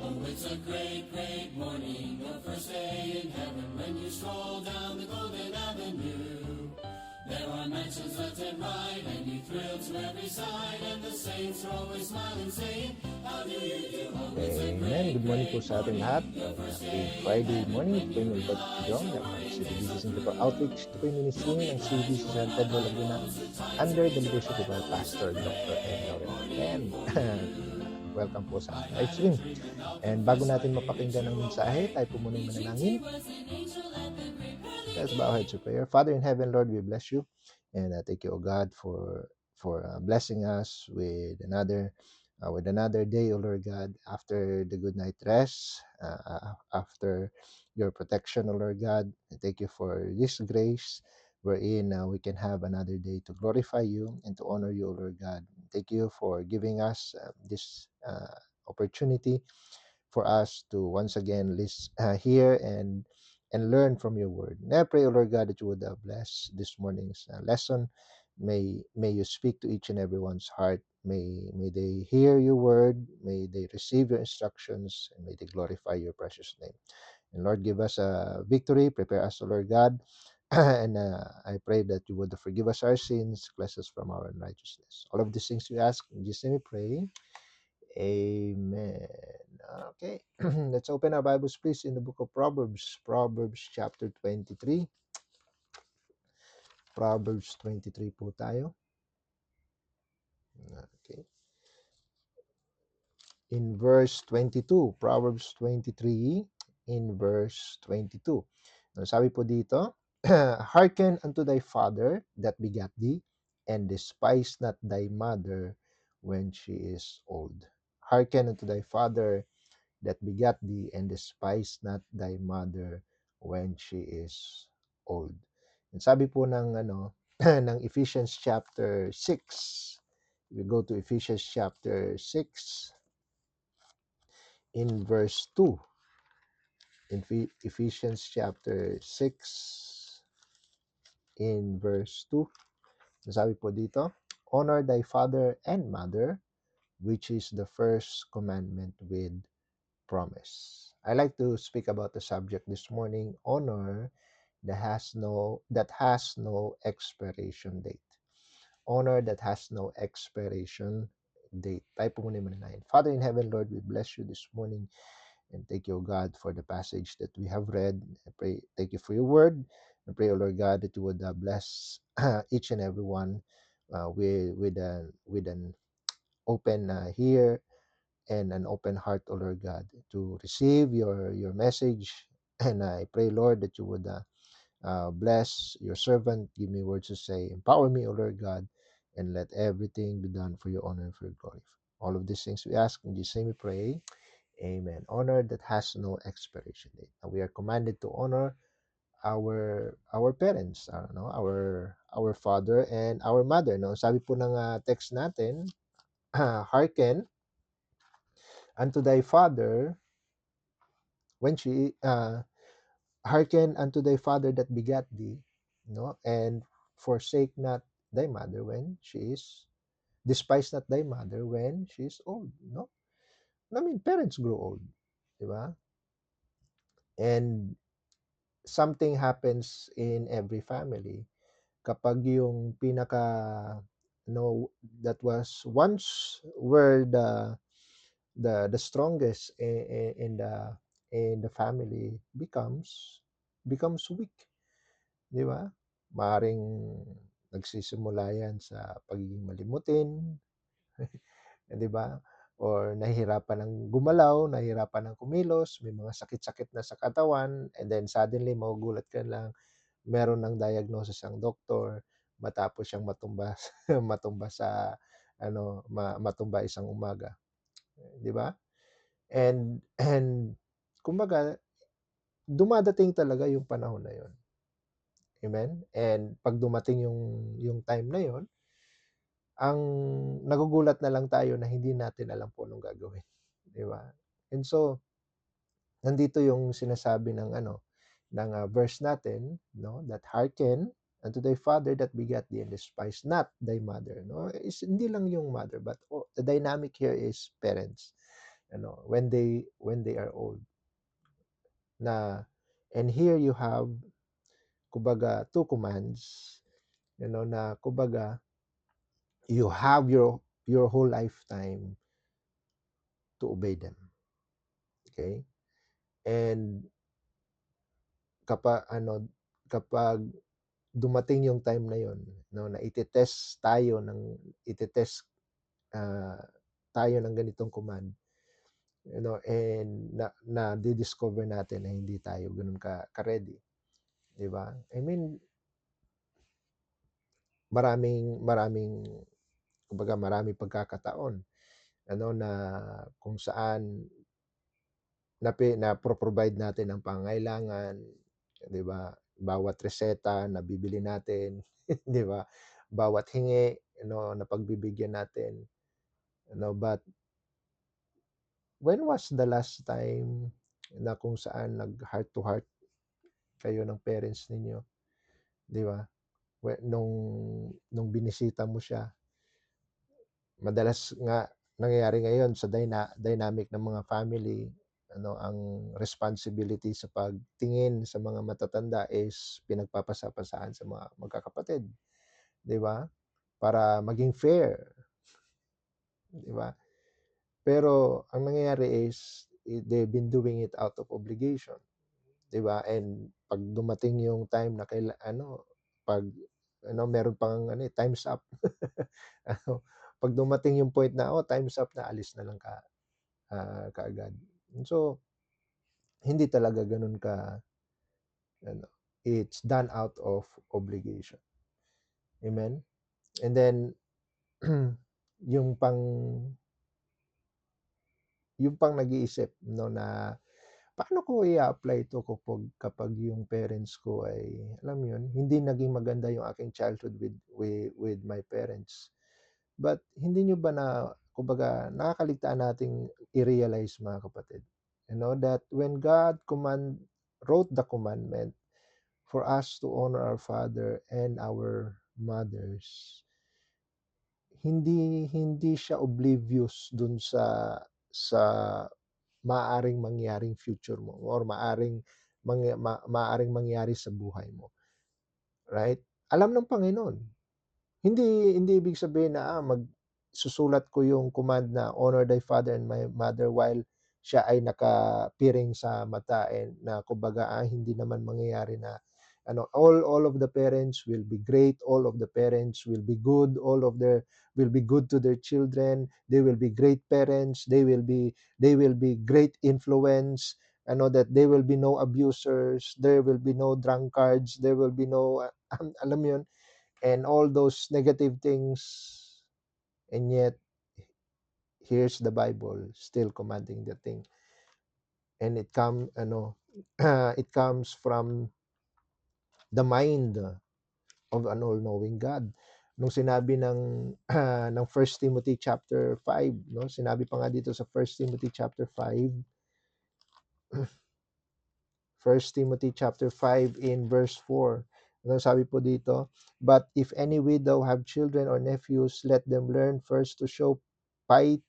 It's a great, great morning, the first day in heaven when you stroll down the golden avenue. There are mansions left and right, and you thrill to every side, and the saints are always smiling, saying, how do you do? Oh, it's a Amen. Good morning po sa ating lahat. the first Happy day Friday morning. Ito po yung Albert Jong from CBBC Center for Outreach. Ito po yung ministry ng CBBC San Pedro Laguna under the leadership of our pastor, Dr. Ed Lauren Ken. Welcome po sa ating live stream. And bago natin mapakinggan ng mensahe, tayo po muna yung manalangin. Let's bow our heads to prayer. Father in heaven, Lord, we bless you. And thank you, O God, for blessing us with another day, O Lord God, after the good night rest, after your protection, O Lord God. And thank you for this grace wherein we can have another day to glorify you and to honor you, O Lord God. Thank you for giving us this opportunity for us to once again hear and learn from your word. And I pray, O Lord God, that you would bless this morning's lesson. May you speak to each and everyone's heart. May they hear your word. May they receive your instructions, and may they glorify your precious name. And Lord, give us a victory. Prepare us, O Lord God. And I pray that you would forgive us our sins, cleanse us from our unrighteousness. All of these things we ask in Jesus' name we pray. Amen. Okay, let's open our Bibles, please, in the book of Proverbs. Proverbs chapter 23. Proverbs 23 po tayo. Okay. In verse 22. Proverbs 23 in verse 22. Sabi po dito, hearken unto thy father that begat thee, and despise not thy mother when she is old. Hearken unto thy father that begat thee, and despise not thy mother when she is old. And sabi po ng ng Ephesians chapter 6. We go to Ephesians chapter 6 in verse 2. In Ephesians chapter 6 in verse 2. Sabi po dito, honor thy father and mother, which is the first commandment with promise. I like to speak about the subject this morning, honor that has no expiration date. Honor that has no expiration date. Tayo po muna mananayin. Father in heaven, Lord, we bless you this morning and thank you, God, for the passage that we have read. I pray, thank you for your word. I pray, O Lord God, that you would bless each and every one with an open ear and an open heart, O Lord God, to receive your message. And I pray, Lord, that you would bless your servant, give me words to say, empower me, O Lord God, and let everything be done for your honor and for your glory. All of these things we ask in Jesus' name we pray. Amen. Honor that has no expiration date. And we are commanded to honor our parents, our father and our mother. No, sabi po ng text natin, hearken unto thy father when she hearken unto thy father that begat thee, no, and forsake not thy mother when she is despise not thy mother when she is old, no. I mean, parents grow old, di ba? And something happens in every family kapag yung pinaka no that was once were the strongest in the family becomes weak, di ba? Maaring nagsisimula yan sa pagiging malimutin, di ba? Or nahihirapan ng gumalaw, nahihirapan ng kumilos, may mga sakit-sakit na sa katawan, and then suddenly magugulat ka lang, meron ng diagnosis ang doktor matapos siyang matumba matumba sa matumba isang umaga, di ba? And kumbaga dumadating talaga yung panahon na yon. Amen? And pag dumating yung time na yon, ang nagugulat na lang tayo na hindi natin alam po anong gagawin, di ba? And so nandito yung sinasabi ng verse natin, no, that hearken unto thy father that begat thee and despise not thy mother, no. Is hindi lang yung mother but the dynamic here is parents. when they are old na. And here you have kumbaga two commands, na kumbaga you have your whole lifetime to obey them. Okay? And kapag dumating yung time na yon, na itetest tayo itetest uh, tayo ng ganitong command, and na di-discover natin na hindi tayo ganoon ka-ready, 'di ba? I mean, maraming kumbaga maraming pagkakataon na kung saan na-provide natin ang pangangailangan, 'di ba? Bawat reseta na bibili natin, 'di ba? Bawat hingi, na pagbibigyan natin, but when was the last time na kung saan nag heart to heart kayo ng parents ninyo, 'di ba? Nung binisita mo siya, madalas nga nangyayari ngayon sa dynamic ng mga family, ang responsibility sa pagtingin sa mga matatanda is pinagpapasa-pasahan sa mga magkakapatid, 'di ba? Para maging fair, 'di ba? Pero ang nangyayari is they've been doing it out of obligation, 'di ba? And pag dumating yung time na pag meron pang time's up. Ano, pag dumating yung point na, time's up na, alis na lang kaagad. So, hindi talaga gano'n ano, it's done out of obligation. Amen? And then, yung pang nag-iisip, na paano ko i-a-apply ito kapag yung parents ko ay, alam mo yun, hindi naging maganda yung aking childhood with my parents. But hindi nyo ba kumbaga, nakakaligtaan nating i-realize, mga kapatid, that when God wrote the commandment for us to honor our father and our mothers, hindi siya oblivious dun sa maaring mangyaring future mo or maaring mangyari sa buhay mo, right? Alam ng Panginoon. Hindi ibig sabihin na, magsusulat ko yung command na honor thy father and my mother while siya ay nakapiring sa mata, na kumbaga, hindi naman mangyayari na all of the parents will be great, all of the parents will be good, all of their will be good to their children, they will be great parents, they will be great influence, that there will be no abusers, there will be no drunkards, there will be no alam mo yun, and all those negative things. And yet, here's the Bible still commanding the thing, and it comes from the mind of an all-knowing God. Nung sinabi ng First Timothy chapter 5, no, sinabi pa nga dito sa First Timothy chapter 5, First Timothy chapter 5 in verse 4. Ano sabi po dito? But if any widow have children or nephews, let them learn first to show piety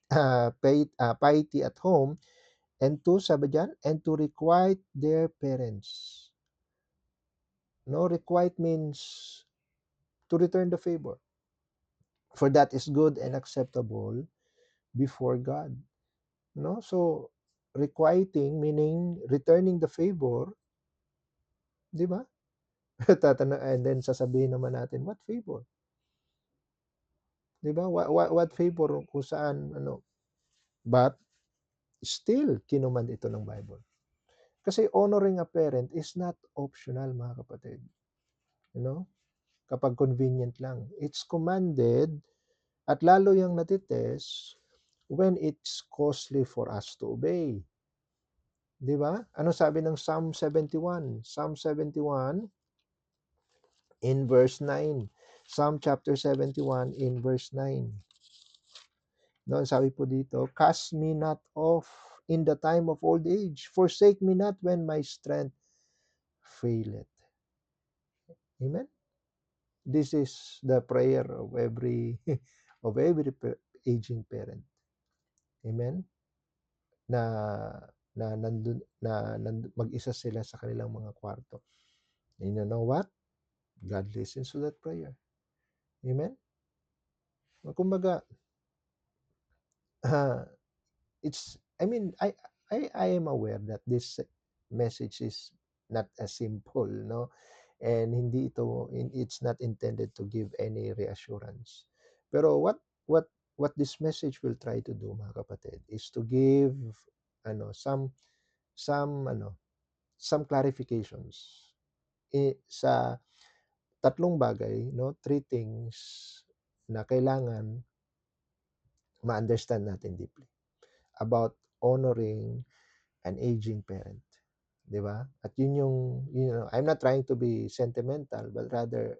at home, and sabi dyan, and to requite their parents. No, requite means to return the favor. For that is good and acceptable before God. No? So, requiting meaning returning the favor, di ba? And then sasabihin naman natin, what favor? 'Di ba? What favor kung saan but still kinumand ito ng Bible. Kasi honoring a parent is not optional, mga kapatid. Kapag convenient lang. It's commanded, at lalo yang natitest when it's costly for us to obey. 'Di ba? Ano sabi ng Psalm 71? Psalm 71 in verse 9. Psalm chapter 71 in verse 9. No, sabi po dito, cast me not off in the time of old age, forsake me not when my strength faileth. Amen. This is the prayer of every aging parent. Amen. na mag-isa sila sa kanilang mga kwarto. And you know what? God listens to that prayer. Amen? Kumbaga, it's, I mean, I am aware that this message is not as simple, no? And hindi ito, it's not intended to give any reassurance. Pero what this message will try to do, mga kapatid, is to give ano some some clarifications sa tatlong bagay, no? Three things na kailangan ma-understand natin deeply about honoring an aging parent, 'di ba? At yun yung, I'm not trying to be sentimental, but rather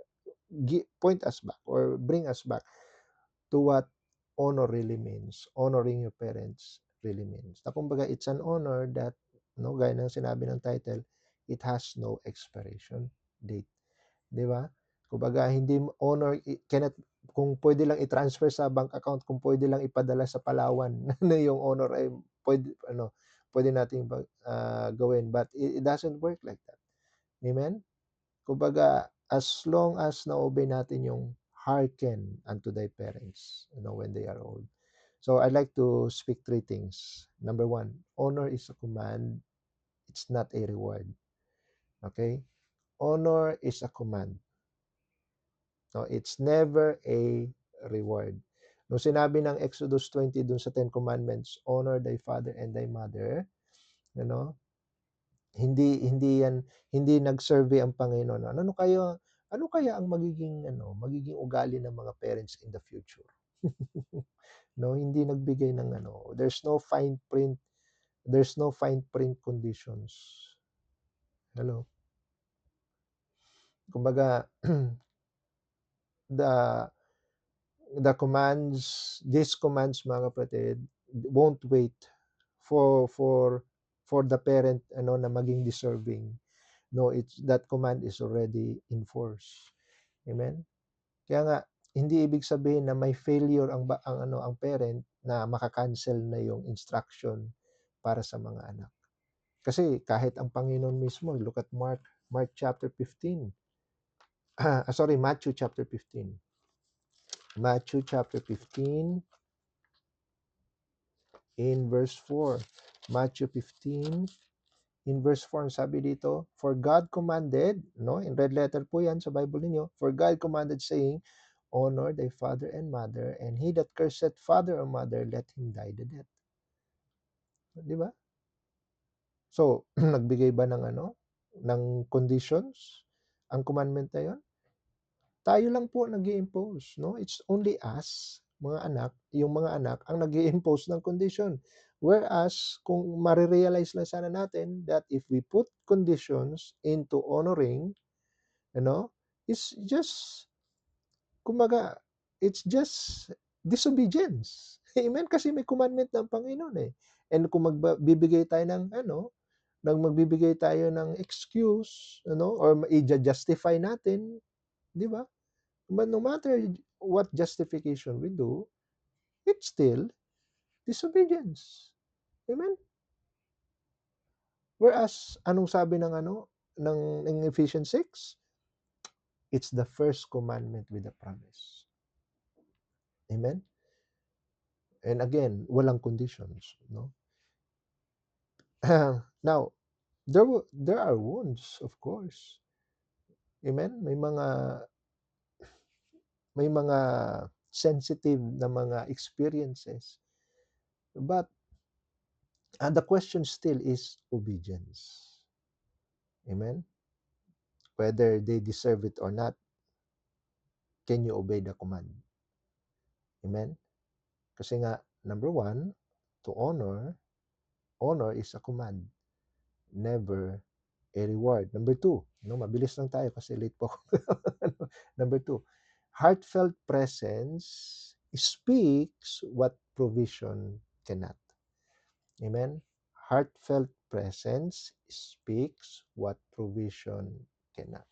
point us back or bring us back to what honor really means. Honoring your parents really means. Na kumbaga, it's an honor that, no, gaya ng sinabi ng title, it has no expiration date. 'Di ba? Kumbaga, hindi honor, cannot, kung pwede lang i-transfer sa bank account, kung pwede lang ipadala sa Palawan, na yung honor ay pwede, pwede nating gawin. But it doesn't work like that. Amen? Kumbaga, as long as na-obey natin yung hearken unto thy parents, when they are old. So I'd like to speak three things. Number one, honor is a command. It's not a reward. Okay? Honor is a command. No, it's never a reward. Nung sinabi ng Exodus 20 dun sa Ten Commandments, honor thy father and thy mother, hindi nag-survey ang Panginoon. Ano kaya ang magiging ugali ng mga parents in the future? No, hindi nagbigay ng there's no fine print conditions. Hello. Kumbaga, the these commands, mga kapatid, won't wait for the parent na maging deserving. No, it's that command is already in force. Amen. Kaya nga, hindi ibig sabihin na may failure ang parent na maka-cancel na yung instruction para sa mga anak. Kasi kahit ang Panginoon mismo, look at Mark chapter 15. Sorry, Matthew chapter 15. Matthew chapter 15 in verse 4. Matthew 15 in verse 4, sabi dito, for God commanded, no, in red letter po yan sa Bible niyo, for God commanded saying, honor thy father and mother, and he that curseth father or mother, let him die the death. Di ba? So, nagbigay ba ng conditions ang commandment na yon? Tayo lang po nag-i-impose, no? It's only us, yung mga anak ang nag-i-impose ng condition. Whereas, kung marirealize lang sana natin that if we put conditions into honoring, it's just, kumbaga, it's just disobedience. Amen? Kasi may commandment ng Panginoon eh. And kung magbibigay tayo magbibigay tayo ng excuse, or i-justify natin, di ba? But no matter what justification we do, it's still disobedience. Amen? Whereas, anong sabi ng Ephesians 6? It's the first commandment with a promise. Amen? And again, walang conditions, no? Now, there are wounds, of course. Amen? May mga sensitive na mga experiences. But the question still is obedience. Amen? Whether they deserve it or not, can you obey the command? Amen? Kasi nga, number one, to honor is a command, never a reward. Number two, mabilis lang tayo kasi late po ako. Number two, heartfelt presence speaks what provision cannot. Amen? Heartfelt presence speaks what provision cannot.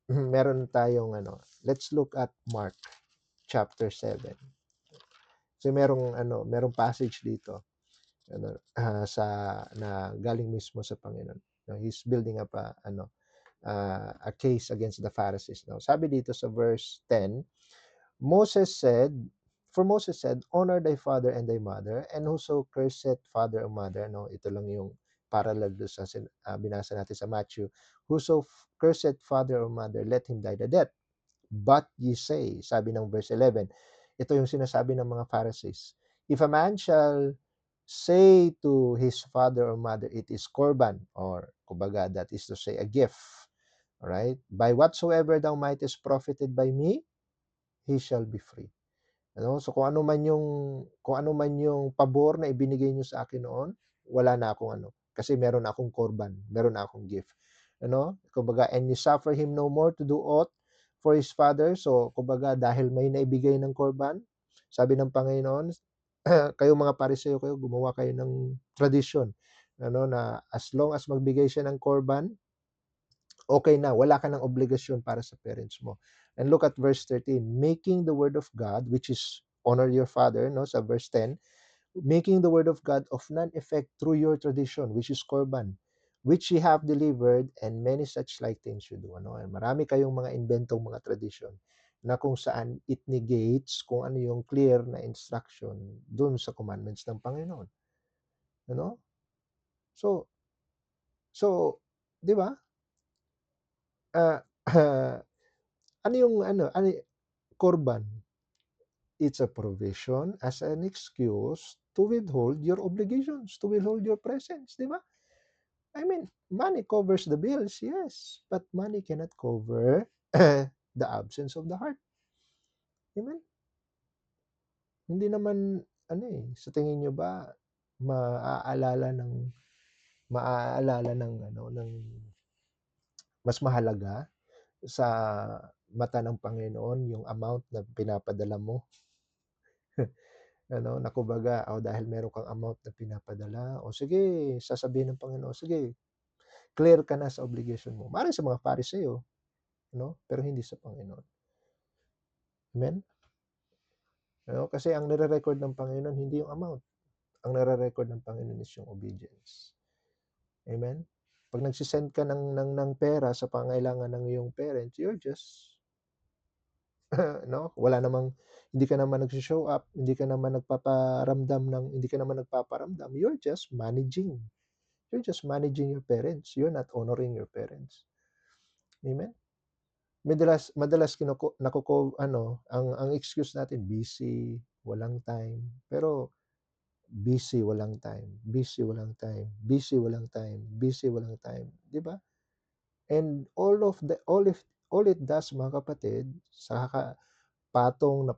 Meron tayong let's look at Mark chapter 7. So merong passage dito. na galing mismo sa Panginoon. No, he's building up a case against the Pharisees. No, sabi dito sa verse 10, Moses said, for Moses said, honor thy father and thy mother, and whoso curseth father or mother, no, ito lang yung parallel do sa binasa natin sa Matthew, whoso curseth father or mother, let him die the death. But ye say, sabi ng verse 11, ito yung sinasabi ng mga Pharisees, if a man shall say to his father or mother, it is korban, or kumbaga, that is to say, a gift, all right, by whatsoever thou mightest profited by me, he shall be free. Ano? So kung ano man yung pabor na ibinigay niyo sa akin noon, wala na akong kasi meron na akong korban, meron na akong gift. Kumbaga, and you suffer him no more to do aught for his father. So kumbaga, dahil may naibigay ng korban, sabi ng Panginoon, kayo mga Pariseo kayo, gumawa kayo ng tradition, na as long as magbigay siya ng korban, okay na, wala ka ng obligasyon para sa parents mo. And look at verse 13, making the word of God, which is honor your father, no, sa verse 10, making the word of God of none effect through your tradition, which is korban, which ye have delivered, and many such like things you do. Marami kayong mga inventong mga tradition na kung saan it negates kung ano yung clear na instruction dun sa commandments ng Panginoon. Ano? So, di ba? Uh, ano yung korban? It's a provision as an excuse to withhold your obligations, to withhold your presence, di ba? I mean, money covers the bills, yes, but money cannot cover the absence of the heart. Amen? Hindi naman, sa tingin nyo ba, maaalala ng, ng mas mahalaga sa mata ng Panginoon yung amount na pinapadala mo? Na kumbaga, dahil meron kang amount na pinapadala, sige, sasabihin ng Panginoon, sige, clear ka na sa obligation mo. Maaaring sa mga Pariseo, pero hindi sa Panginoon. Amen? Kasi ang nire-record ng Panginoon, hindi yung amount. Ang nire-record ng Panginoon is yung obedience. Amen? Pag nagsisend ka ng pera sa pangailangan ng iyong parents, you're just, wala namang, hindi ka naman nag-show up, hindi ka naman nagpaparamdam, you're just managing. You're just managing your parents. You're not honoring your parents. Amen? Madalas ang excuse natin, busy, walang time. Pero busy, walang time. Busy, walang time. Busy, walang time. Busy, walang time. Di ba? And all it does, mga kapatid, sa patong ng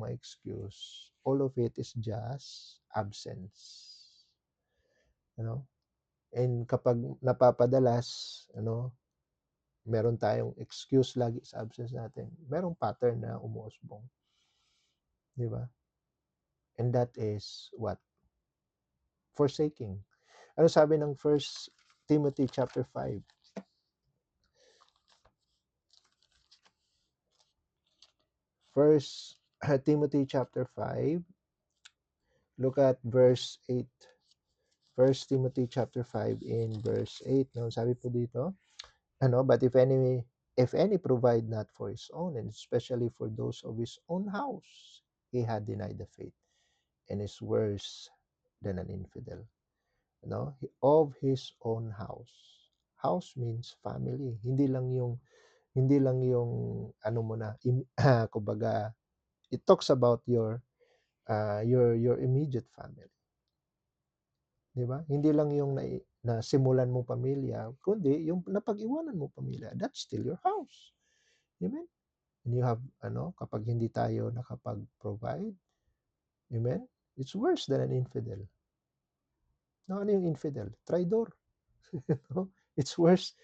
mga excuse, all of it is just absence. And kapag napapadalas, meron tayong excuse lagi sa absence natin, merong pattern na umuusbong. Di ba? And that is what? Forsaking. Ano sabi ng 1 Timothy chapter 5? 1 Timothy chapter 5, look at verse 8. 1 Timothy chapter 5 in verse 8. No, sabi po dito, but if any provide not for his own, and especially for those of his own house, he had denied the faith and is worse than an infidel. Of his own house. House means family. Hindi lang yung kumbaga, it talks about your immediate family. Di ba? Hindi lang yung na simulan mong pamilya, kundi yung napag-iwanan mong pamilya. That's still your house. Amen? And you have, kapag hindi tayo nakapag-provide, amen? It's worse than an infidel. Ano yung infidel? Traidor. It's worse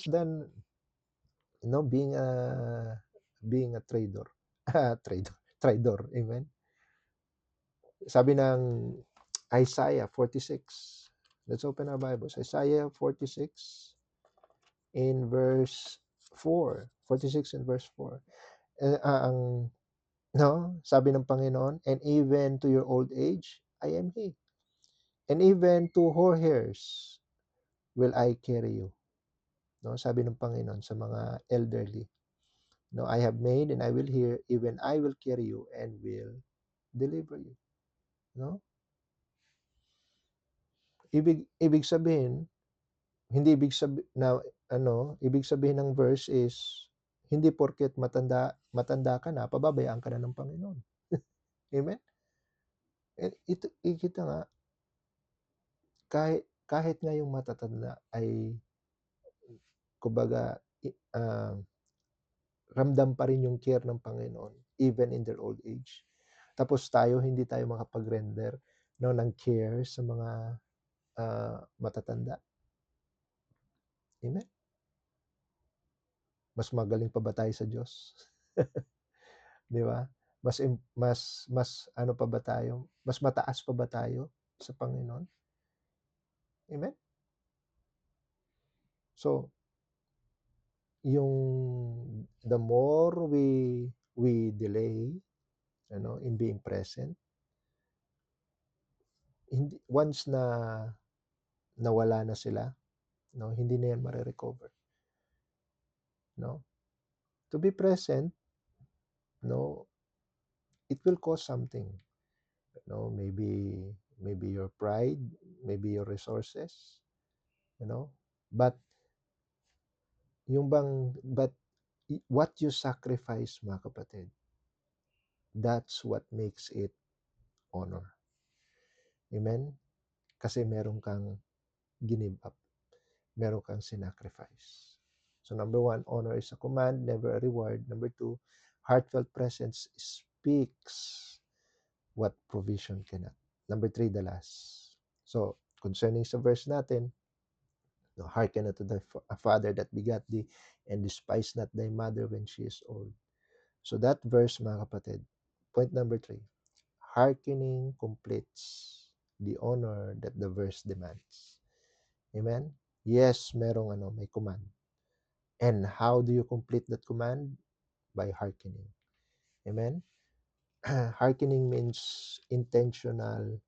than being a traitor. Traidor. Amen. Sabi ng Isaiah 46. Let's open our Bibles. Isaiah 46 in verse 4. 46 in verse 4. No? Sabi ng Panginoon, and even to your old age, I am He. And even to hoar hairs will I carry you. No? Sabi ng Panginoon sa mga elderly. No, I have made and I will hear, even I will carry you and will deliver you. No? Ibig sabihin, hindi ibig sabi na ibig sabihin ng verse is hindi porket matanda ka na, pababayaan ka na ng Panginoon. Amen? Ito kita nga, kahit nga yung matatanda ay kumbaga ramdam pa rin yung care ng Panginoon even in their old age. Tapos hindi tayo makapag-render ng care sa mga matatanda. Amen? Mas magaling pa ba tayo sa Diyos? Di ba? Mas ano pa ba tayo? Mas mataas pa ba tayo sa Panginoon? Amen? So, the more we delay in being present, once na nawala na sila, hindi na yan mare-recover. To be present, it will cost something. Maybe your pride, maybe your resources, but what you sacrifice, mga kapatid, that's what makes it honor. Amen? Kasi meron kang give up. Meron kang sinacrifice. So number 1, honor is a command, never a reward. Number 2, heartfelt presence speaks what provision cannot. Number 3, the last. So, concerning sa verse natin, hearken unto thy father that begat thee, and despise not thy mother when she is old. So that verse, mga kapatid, point number 3, hearkening completes the honor that the verse demands. Amen? Yes, may command. And how do you complete that command? By hearkening. Amen? Hearkening means intentional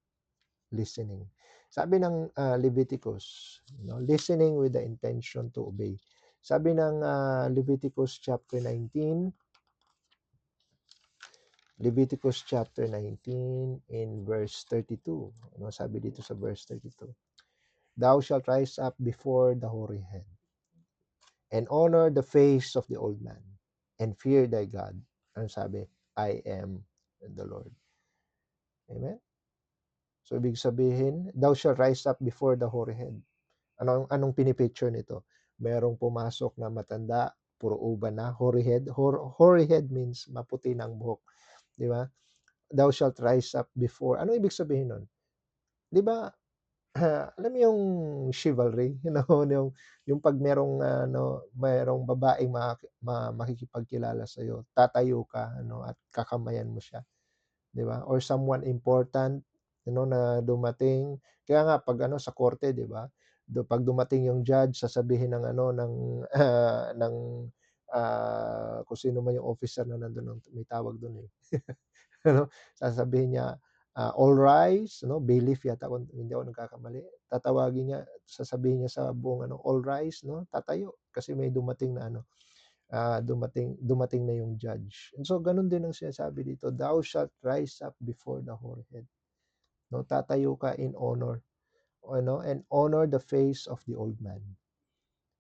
listening. Sabi ng Leviticus, listening with the intention to obey. Sabi ng Leviticus chapter 19 in verse 32. Sabi dito sa verse 32? Thou shalt rise up before the hoary head, and honor the face of the old man, and fear thy God. Ano sabi? I am the Lord. Amen? So, ibig sabihin, thou shalt rise up before the hoary head. Anong pinipicture nito? Merong pumasok na matanda, puro uban na, hoary head. Hoary head means maputi ng buhok. Di ba? Thou shalt rise up before. Ano ibig sabihin nun? Di ba, alam mo yung chivalry, yung pag merong babaeng makikipagkilala sa iyo, tatayo ka, at kakamayan mo siya, 'di ba? Or someone important, na dumating. Kaya nga pag sa korte, 'di ba? Pag dumating yung judge, sasabihin ng ng kung sino man yung officer na nandoon, may tawag doon eh. Sasabihin niya, all rise, bailiff yata kung hindi ako nagkakamali. Tatawagin niya, sasabihin niya sa buong all rise, tatayo kasi may dumating na dumating na yung judge. And so ganun din ang sinasabi dito, thou shalt rise up before the hoary head. Tatayo ka in honor, and honor the face of the old man,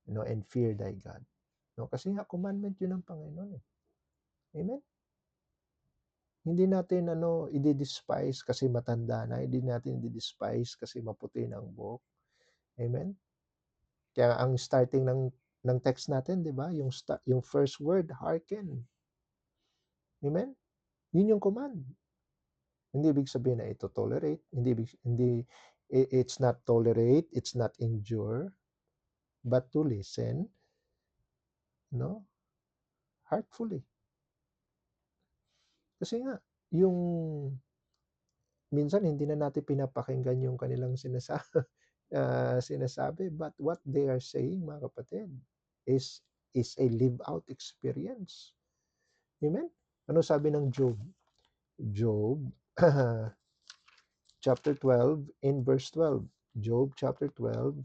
and fear thy God. Kasi nga commandment 'yun ng Panginoon eh. Amen. Hindi natin i-despise kasi matanda na, hindi natin i-despise kasi maputi na ang buhok. Amen? Kaya ang starting ng text natin, 'di ba? Yung first word, hearken. Amen? Yun yung command. Hindi ibig sabihin na ito tolerate, it's not tolerate, it's not endure, but to listen, heartfully. Kasi nga, yung minsan hindi na natin pinapakinggan yung kanilang sinasabi, but what they are saying, mga kapatid, is a live out experience. Amen? Ano sabi ng Job? Job chapter 12 in verse 12. Job chapter 12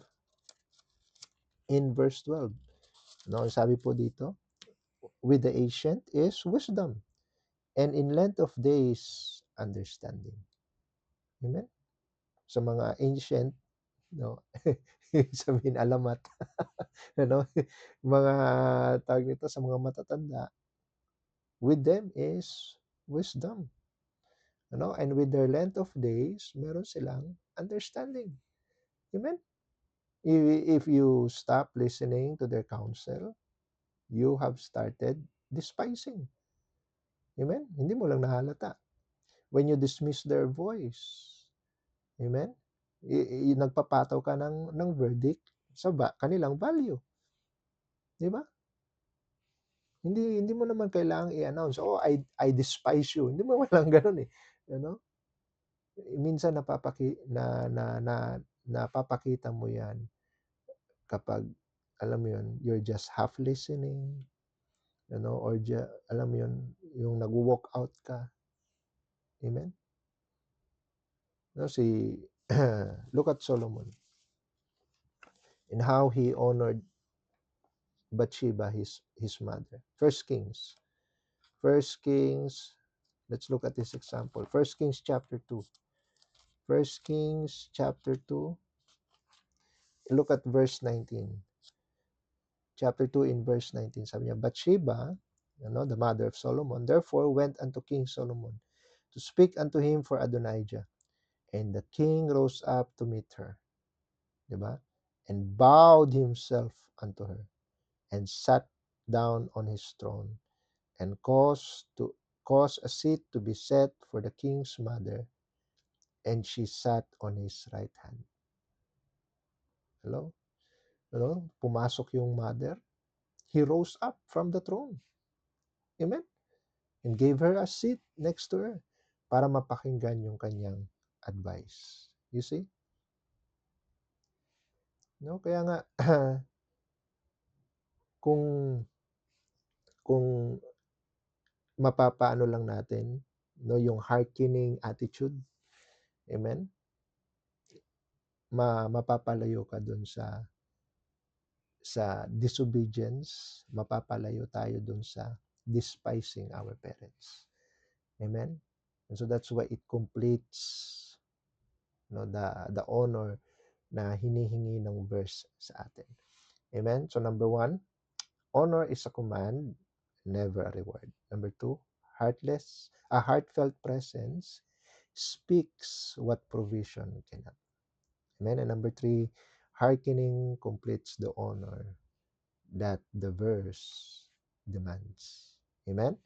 in verse 12. Ano ang sabi po dito? With the ancient is wisdom, and in length of days, understanding. Amen? Sa mga ancient, no? Sabihin alamat, ano? Mga tawag nito sa mga matatanda, with them is wisdom. Ano? And with their length of days, meron silang understanding. Amen? If you stop listening to their counsel, you have started despising. Amen? Hindi mo lang nahalata. When you dismiss their voice, amen? Nagpapataw ka ng verdict sa kanilang value. Di ba? Hindi mo naman kailangang i-announce, oh, I despise you. Hindi mo walang ganun eh. You know? Minsan napapakita mo yan kapag, alam mo yun, you're just half listening, or alam mo yun, yung nag-walk out ka. Amen? No, look at Solomon and how he honored Bathsheba, his mother. First Kings, let's look at this example. First Kings chapter 2. First Kings chapter 2, look at verse 19. Chapter 2 in verse 19, sabi niya, Bathsheba, the mother of Solomon, therefore went unto King Solomon to speak unto him for Adonijah. And the king rose up to meet her, diba? And bowed himself unto her, and sat down on his throne, and caused a seat to be set for the king's mother, and she sat on his right hand. Hello? Pumasok yung mother. He rose up from the throne. Amen? And gave her a seat next to her para mapakinggan yung kanyang advice. You see? No, kaya nga kung mapapaano lang natin, yung hearkening attitude, amen? Mapapalayo ka dun sa disobedience, mapapalayo tayo dun sa despising our parents. Amen? And so that's why it completes the honor na hinihingi ng verse sa atin. Amen? So number 1, honor is a command, never a reward. Number 2, heartfelt presence speaks what provision cannot. Amen? And number 3, hearkening completes the honor that the verse demands. Amen?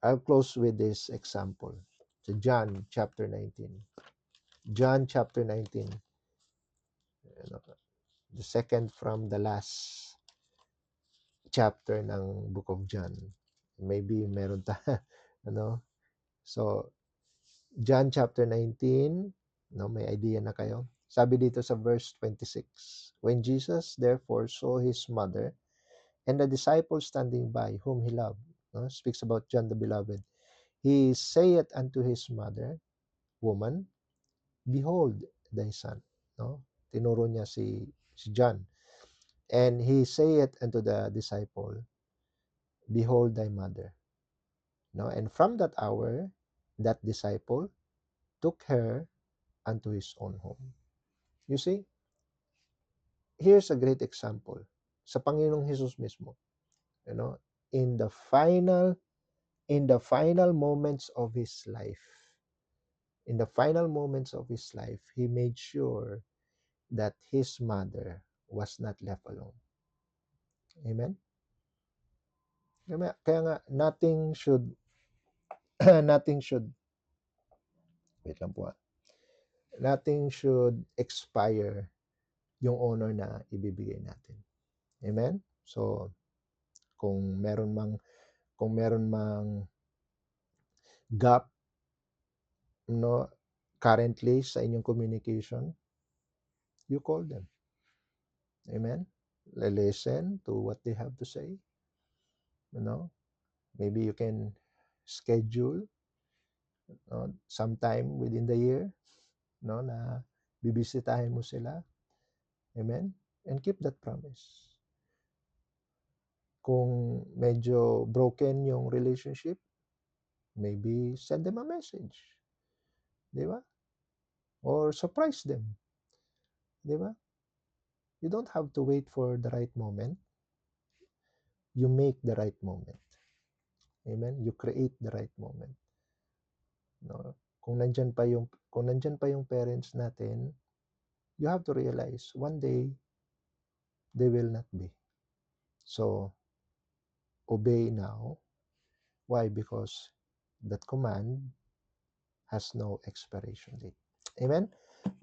I'll close with this example. So John chapter 19. John chapter 19. The second from the last chapter ng book of John. Maybe meron So John chapter 19, may idea na kayo. Sabi dito sa verse 26, when Jesus therefore saw his mother and the disciples standing by whom he loved, speaks about John the beloved, he saith unto his mother, woman, behold thy son. Tinuro niya si John. And he saith unto the disciple, behold thy mother. And from that hour, that disciple took her unto his own home. You see, here's a great example sa Panginoong Jesus mismo. In the final moments of his life, he made sure that his mother was not left alone. Amen? Kaya nga, nothing should, wait lang po nothing should expire yung honor na ibibigay natin. Amen? So, kung meron mang gap currently sa inyong communication, you call them. Amen? Listen to what they have to say. you know. Maybe you can schedule sometime within the year, no, na bibisitahin mo sila. Amen? And keep that promise. Kung medyo broken yung relationship, maybe send them a message. Di ba? Or surprise them. Di ba? You don't have to wait for the right moment. You make the right moment. Amen? You create the right moment. No? Kung nandyan pa yung parents natin, you have to realize one day they will not be. So obey now. Why? Because that command has no expiration date. Amen.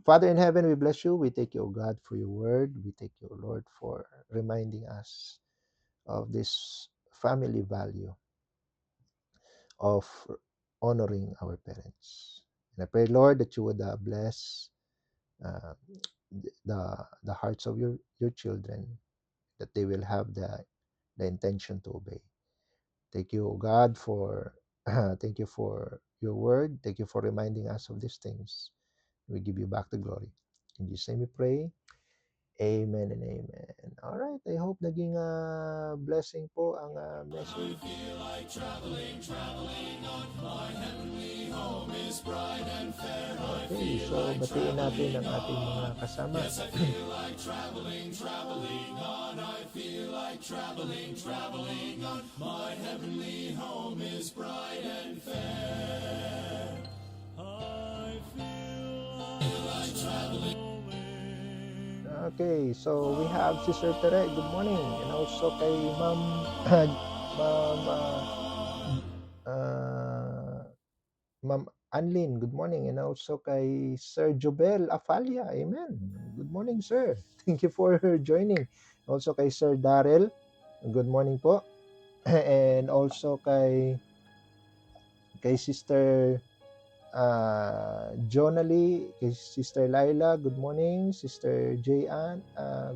Father in heaven, we bless you. We thank you, O God, for your word. We thank you, Lord, for reminding us of this family value of honoring our parents. And I pray, Lord, that you would bless uh, the hearts of your children, that they will have the intention to obey. Thank you, God, for thank you for your word. Thank you for reminding us of these things. We give you back the glory. In Jesus' name we pray. Amen and amen. All right. I hope naging blessing po ang message. Feel like traveling, traveling on. My heavenly home is bright and fair. Okay, so batiin natin ang ating mga kasama. Yes, I feel like traveling, traveling on. I feel like traveling, traveling on. My heavenly home is bright and fair. I feel like traveling. Okay, so we have Sister Tere. Good morning. And also kay Ma'am Ma'am Anlin, good morning. And also kay Sir Jobel Afalia. Amen. Good morning, sir. Thank you for joining. Also kay Sir Darrell. Good morning po. And also kay Sister Jonalie, kay Sister Laila, good morning. Sister Jayan,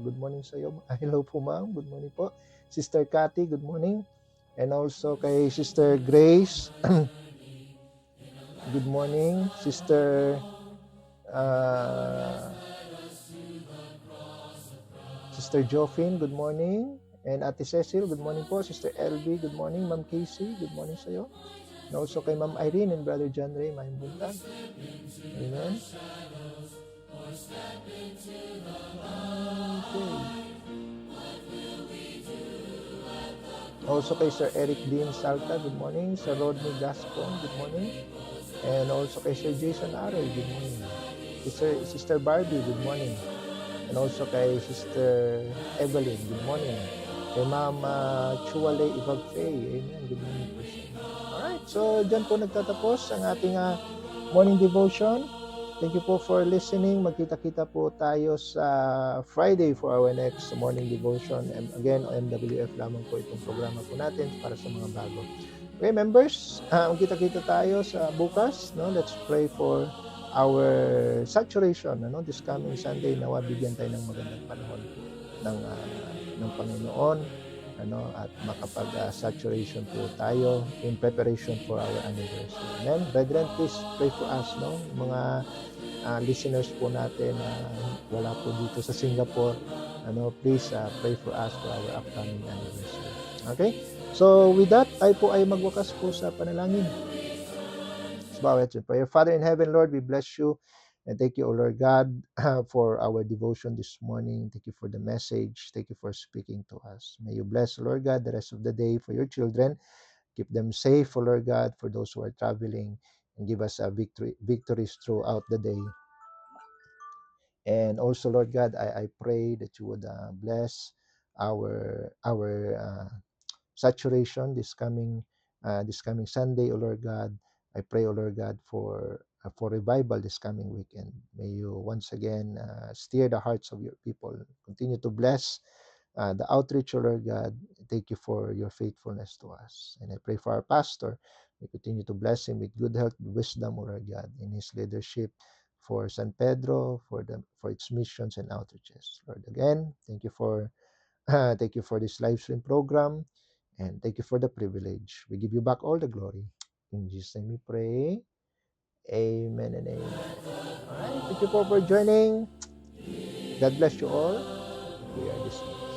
good morning sa iyo. Hello po ma'am, good morning po. Sister Cathy, good morning. And also kay Sister Grace, good morning. Sister Sister Joffin, good morning. And Ate Cecil, good morning po. Sister LB, good morning. Ma'am Casey, good morning sa iyo. And also kay Ma'am Irene and Brother John Ray, Mayang Buntag. Amen. Okay. Also kay Sir Eric Dean Salta, good morning. Sir Rodney Gascon, good morning. And also kay Sir Jason Arroy, good morning. Sister Barbie, good morning. And also kay Sister Evelyn, good morning. Kay Ma'am Chuwale Ibagfay, amen, good morning po. Alright, so dyan po nagtatapos ang ating morning devotion. Thank you po for listening. Magkita-kita po tayo sa Friday for our next morning devotion. And again, MWF lamang po itong programa po natin para sa mga bago. Okay, members, magkita-kita tayo sa bukas. No? Let's pray for our saturation. This coming Sunday, nawa bigyan tayo ng magandang panahon ng Panginoon. At makapag-saturation po tayo in preparation for our anniversary. Amen? Brethren, please pray for us, mga listeners po natin na wala po dito sa Singapore. Please pray for us for our upcoming anniversary. Okay? So with that, tayo po ay magwakas po sa panalangin. Let's bow heads and pray. Father in heaven, Lord, we bless you. And thank you, O Lord God, for our devotion this morning. Thank you for the message. Thank you for speaking to us. May you bless, Lord God, the rest of the day for your children. Keep them safe, O Lord God, for those who are traveling. And give us victories throughout the day. And also, Lord God, I pray that you would bless our saturation this coming Sunday, O Lord God. I pray, O Lord God, for revival this coming weekend. May you once again steer the hearts of your people. Continue to bless the outreach, O Lord God. Thank you for your faithfulness to us. And I pray for our pastor. We continue to bless him with good health, wisdom, O Lord God, in his leadership for San Pedro, for its missions and outreaches. Lord, again, thank you for this live stream program. And thank you for the privilege. We give you back all the glory. In Jesus' name we pray. Amen and amen. All right. Thank you for joining. God bless you all. We are dismissed.